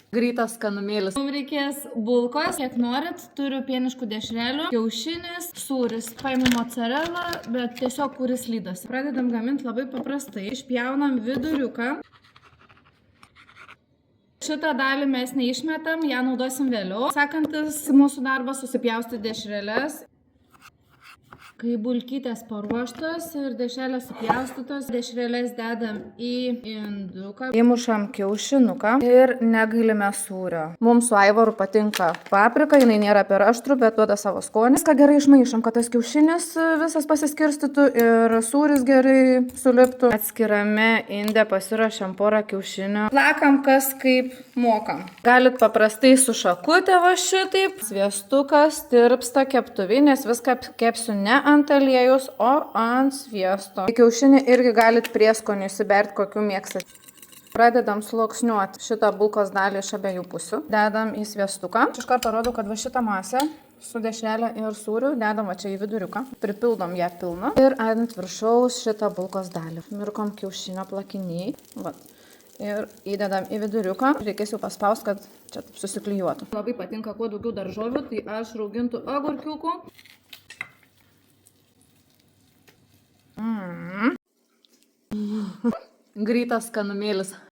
Greitas skanumėlis. Mums reikės bulkos, kiek norit, turiu pieniškų dešrelių, kiaušinis, sūris. Paimu mozzarella, bet tiesiog kuris lydosi. Pradedam gaminti labai paprastai. Išpjaunam viduriuką. Šitą dalį mes neišmetam, ją naudosim vėliau. Sekantis mūsų darbas susipjausti dešreles. Kai bulkytės paruoštos ir dešrelės supjaustytos, dešreles dedam į induką. Įmušam kiaušinuką ir negailime sūrio. Mums su Aivaru patinka paprika, jinai nėra per aštru, bet duoda savo skonį. Viską gerai išmaišom, kad tas kiaušinis visas pasiskirstytų ir sūris gerai suliptų. Atskirame inde pasiruošiam porą kiaušinių. Plakam kas kaip mokam. Galit paprastai su šakutė va šitaip. Sviestukas tirpsta keptuvėj, nes viską kepsiu ne ant aliejaus, o ant sviesto. Kiaušinį irgi galit prieskonių įsiberti, kokiu mėgstat. Pradedam sluoksniuoti šitą bulkos dalį iš abiejų pusių. Dedam į sviestuką. Iš karto rodau, kad va šitą masę su dešrelė ir sūriu dedam va čia į viduriuką. Pripildom ją pilną. Ir ant viršaus šitą bulkos dalį. Mirkom kiaušinio plakiniai. Va. Ir įdedam į viduriuką. Reikės jau paspausti, kad čia susiklijuotų. Labai patinka kuo daugiau daržovių, tai aš raugintų agurkiukų. Greitas skanumėlis.